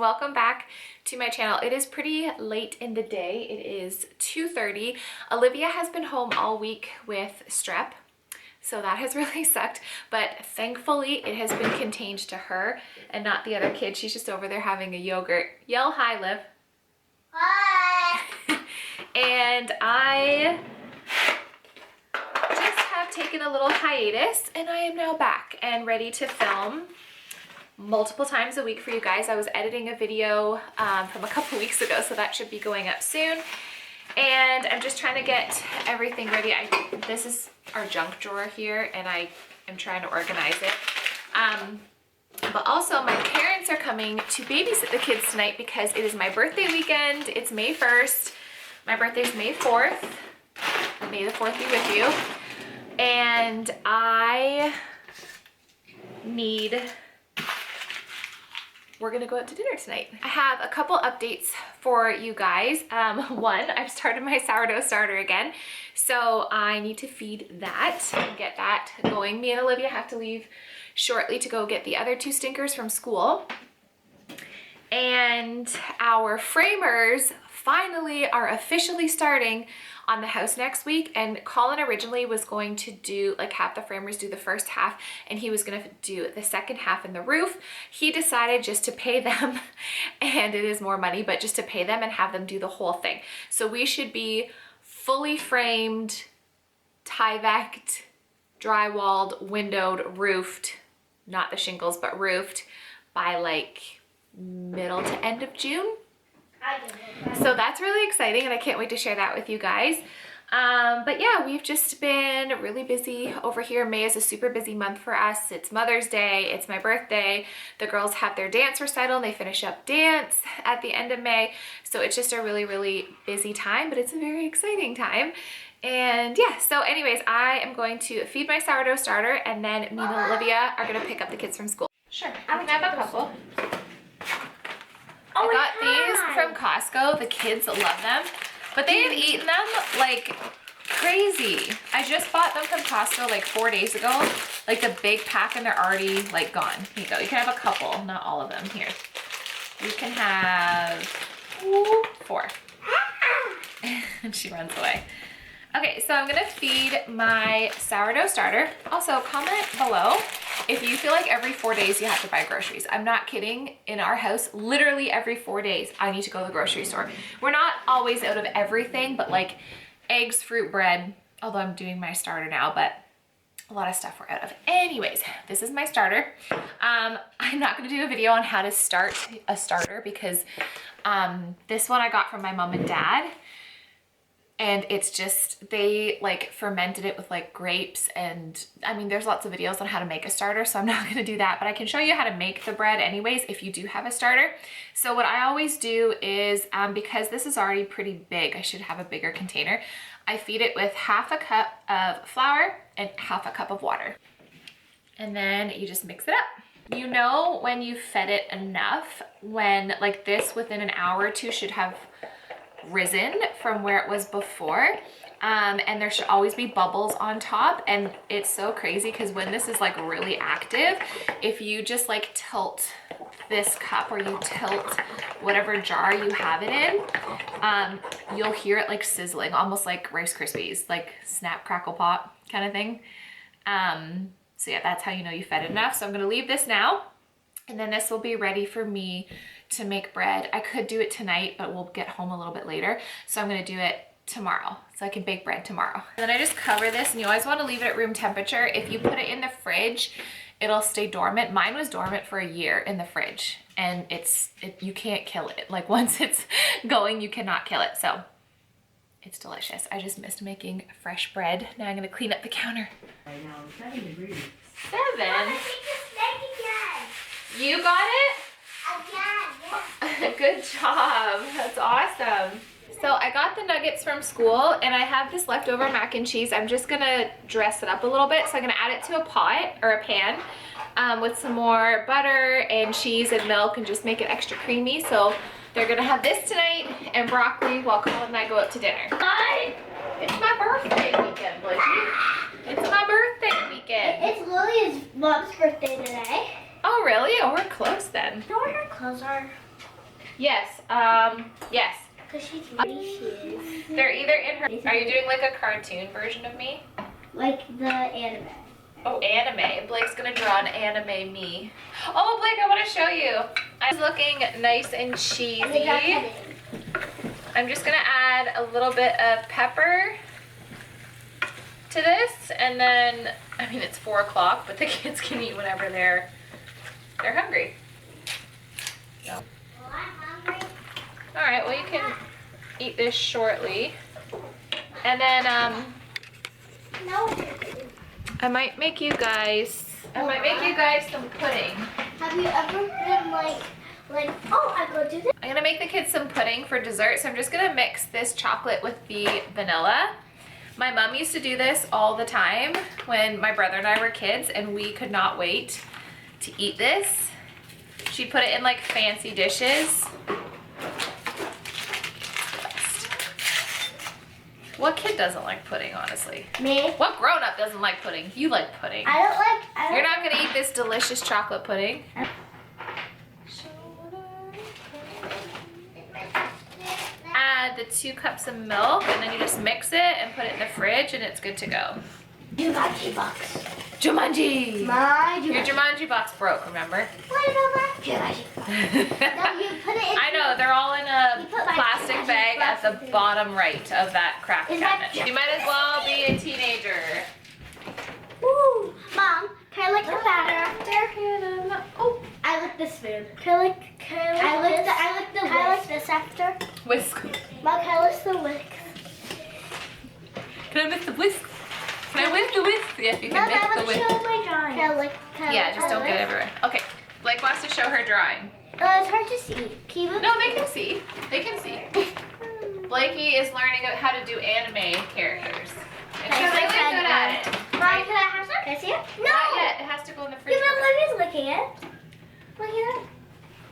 welcome back to my channel. It is pretty late in the day. It is 2:30. Olivia has been home all week with strep, so that has really sucked, but thankfully it has been contained to her and not the other kid. She's just over there having a yogurt. Yell hi, Liv. Hi. And I just have taken a little hiatus and I am now back and ready to film multiple times a week for you guys. I was editing a video from a couple weeks ago, so that should be going up soon. And I'm just trying to get everything ready. This is our junk drawer here and I am trying to organize it. But also my parents are coming to babysit the kids tonight because it is my birthday weekend. It's May 1st. My birthday is May 4th. May the 4th be with you. And we're gonna go out to dinner tonight. I have a couple updates for you guys. One, I've started my sourdough starter again. So I need to feed that and get that going. Me and Olivia have to leave shortly to go get the other two stinkers from school. And our framers finally are officially starting on the house next week, and Colin originally was going to do have the framers do the first half and he was going to do the second half in the roof. He decided just to pay them, and it is more money, but just to pay them and have them do the whole thing. So we should be fully framed, Tyvek'd, drywalled, windowed, roofed, not the shingles but roofed, by middle to end of June. So that's really exciting and I can't wait to share that with you guys. But yeah, we've just been really busy over here. May is a super busy month for us. It's Mother's Day, it's my birthday. The girls have their dance recital and they finish up dance at the end of May. So it's just a really, really busy time, but it's a very exciting time. And yeah, so anyways, I am going to feed my sourdough starter and then me and Olivia are gonna pick up the kids from school. Sure, I can have a couple. I got these from Costco. The kids love them, but they have eaten them like crazy. I just bought them from Costco 4 days ago, the big pack, and they're already gone. Here you go. You can have a couple, not all of them. Here, you can have 4. And she runs away. Okay, so I'm gonna feed my sourdough starter. Also, comment below if you feel like every 4 days you have to buy groceries. I'm not kidding. In our house, literally every 4 days, I need to go to the grocery store. We're not always out of everything, but eggs, fruit, bread, although I'm doing my starter now, but a lot of stuff we're out of. Anyways, this is my starter. I'm not gonna do a video on how to start a starter because this one I got from my mom and dad. And it's just, they fermented it with grapes, and I mean, there's lots of videos on how to make a starter, so I'm not gonna do that, but I can show you how to make the bread anyways if you do have a starter. So what I always do is, because this is already pretty big, I should have a bigger container, I feed it with half a cup of flour and half a cup of water. And then you just mix it up. You know when you've fed it enough, when this within an hour or two should have risen from where it was before, and there should always be bubbles on top. And it's so crazy because when this is really active, if you just tilt this cup or you tilt whatever jar you have it in, you'll hear it sizzling, almost like Rice Krispies, snap crackle pop kind of thing. So yeah, that's how you know you fed it enough. So I'm gonna leave this now, and then this will be ready for me to make bread. I could do it tonight, but we'll get home a little bit later. So I'm gonna do it tomorrow so I can bake bread tomorrow. And then I just cover this, and you always wanna leave it at room temperature. If you put it in the fridge, it'll stay dormant. Mine was dormant for a year in the fridge, and you can't kill it. Once it's going, you cannot kill it. So it's delicious. I just missed making fresh bread. Now I'm gonna clean up the counter. Right now, 7 degrees. 7? You got it? Good job. That's awesome. So I got the nuggets from school and I have this leftover mac and cheese. I'm just gonna dress it up a little bit. So I'm gonna add it to a pot or a pan with some more butter and cheese and milk and just make it extra creamy. So they're gonna have this tonight and broccoli while Colin and I go out to dinner. Hi! It's my birthday weekend, Blissy. It's my birthday weekend. It's Lily's mom's birthday today. Oh really? Oh, we're close then. You know where her clothes are? Yes, yes. Because she's really she is. They're either in her. Are you doing like a cartoon version of me? Like the anime. Oh, anime. Blake's gonna draw an anime me. Oh, Blake, I want to show you. I'm looking nice and cheesy. I'm just gonna add a little bit of pepper to this, and then, I mean, it's 4 o'clock, but the kids can eat whenever they're hungry. So. Well, I'm hungry. All right, well, you can eat this shortly. And then, No. I might make you guys some pudding. Have you ever been like, oh, I'm going to do this? I'm gonna make the kids some pudding for dessert, so I'm just gonna mix this chocolate with the vanilla. My mom used to do this all the time when my brother and I were kids, and we could not wait to eat this. She'd put it in like fancy dishes. What kid doesn't like pudding, honestly? Me. What grown-up doesn't like pudding? You like pudding. You're not gonna eat this delicious chocolate pudding. Add the 2 cups of milk, and then you just mix it and put it in the fridge, and it's good to go. Jumanji box. Jumanji! My Jumanji. Your Jumanji box broke, remember? What about my Jumanji box? No, you put it in. I know, they're all in a You put my plastic Jumanji bag at box the in. bottom right of that craft Is that cabinet. You might as well be a teenager. Ooh, Mom, can I lick the batter after? Oh, I lick the spoon. Can I lick this after? Whisk. Mom, can I lick the whisk? Can I whisk the whisk? Can I whisk the whisk? Yes, you can Mom, whisk I the want to whisk. show my drawing. Yeah, just don't get it everywhere. Okay, Blake wants to show her drawing. It's hard to see. Can you look? No, they can see. They can see. Blakey is learning how to do anime characters. And she's really good at it. Mom, can I have some? Can I see it? No! Not yet. It has to go in the fridge. You know, Libby's licking it. Look at that.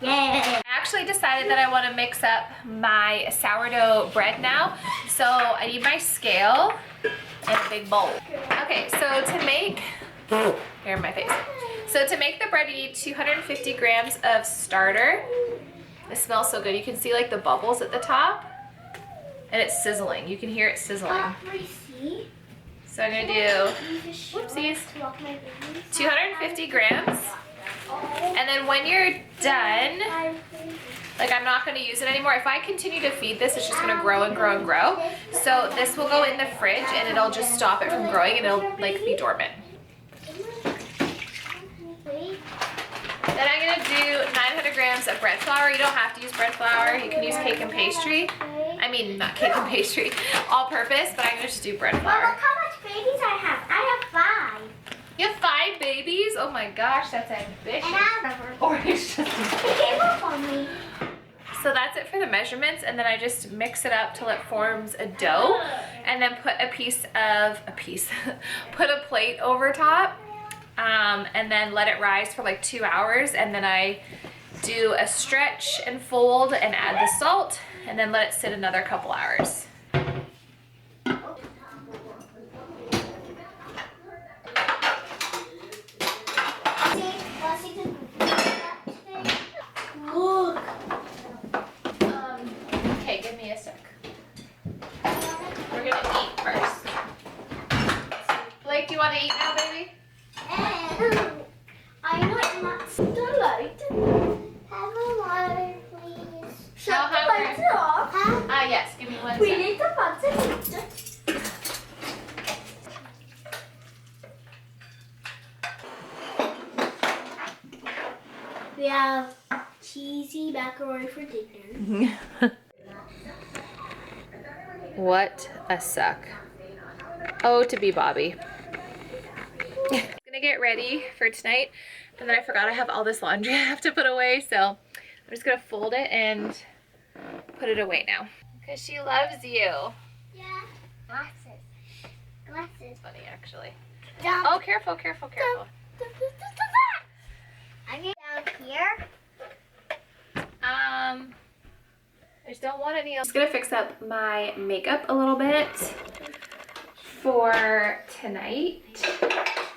Yeah. I actually decided that I want to mix up my sourdough bread now. So I need my scale and a big bowl. Okay, so to make, here in my face. So to make the bread, you need 250 grams of starter. It smells so good. You can see like the bubbles at the top, and it's sizzling. You can hear it sizzling. So I'm gonna do, whoopsies, 250 grams. And then when you're done, like I'm not gonna use it anymore. If I continue to feed this, it's just gonna grow and grow and grow. So this will go in the fridge and it'll just stop it from growing and it'll like be dormant. Then I'm gonna do 900 grams of bread flour. You don't have to use bread flour. You can use cake and pastry. I mean, not cake and pastry, all purpose, but I'm gonna just do bread Mom, flour. look how much babies I have. I have 5. You have 5 babies? Oh my gosh, that's ambitious. And I have Or it's just... It gave up on me. So that's it for the measurements, and then I just mix it up till it forms a dough, and then put put a plate over top, and then let it rise for like 2 hours, and then I do a stretch and fold and add the salt, and then let it sit another couple hours. Look. Okay, give me a sec. We're gonna eat first. Blake, do you want to eat now, baby? I know it's not delight. Have a water, please. Shut How the hungry? lights off. Yes, give me 1 We sec. need the buns. We have cheesy macaroni for dinner. What a suck. Oh, to be Bobby. I'm gonna get ready for tonight, and then I forgot I have all this laundry I have to put away, so I'm just gonna fold it and put it away now. Because she loves you. Yeah. Glasses. Glasses. Funny, actually. Down. Oh, careful, careful, careful. I get down here. I just don't want any else. I'm just gonna fix up my makeup a little bit for tonight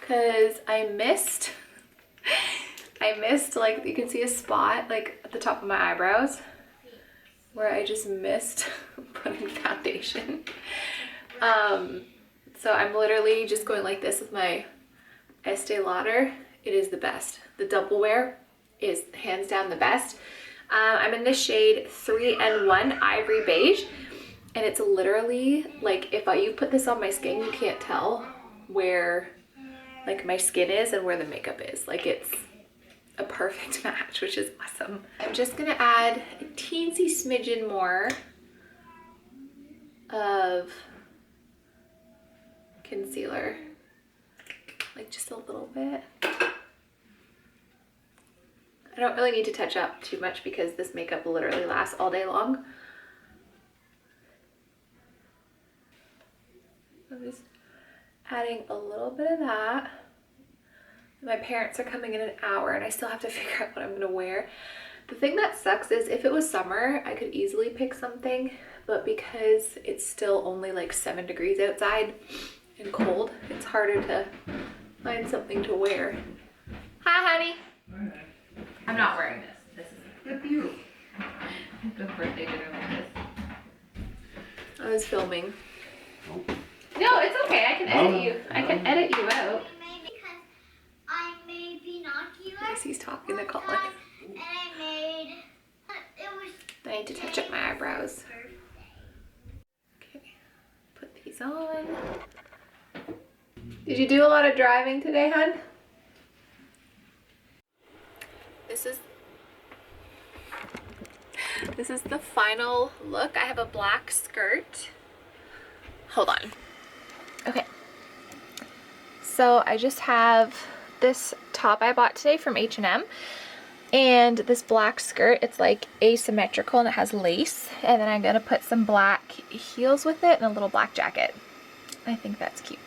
because I missed like, you can see a spot like at the top of my eyebrows. where I just missed putting foundation. So I'm literally just going like this with my Estee Lauder. It is the best. The double wear is hands down the best. I'm in the shade 3N1 Ivory Beige, and it's literally like if you put this on my skin, you can't tell where like my skin is and where the makeup is. Like it's a perfect match, which is awesome. I'm just gonna add a teensy smidgen more of concealer, like just a little bit. I don't really need to touch up too much because this makeup literally lasts all day long. I'm just adding a little bit of that. My parents are coming in an hour and I still have to figure out what I'm gonna wear. The thing that sucks is if it was summer, I could easily pick something, but because it's still only like 7 degrees outside and cold, it's harder to find something to wear. Hi, honey. I'm not wearing this. This is Good for you. the birthday dinner like this. I was filming. No, it's okay. I can edit you. I can edit you out. Because I made binoculars. Macy's talking to Colin. And I made. It was. I need to touch up my eyebrows. Okay, put these on. Did you do a lot of driving today, hon? This is the final look. I have a black skirt. Hold on. Okay. So I just have this top I bought today from H&M and this black skirt. It's like asymmetrical and it has lace. And then I'm gonna put some black heels with it and a little black jacket. I think that's cute.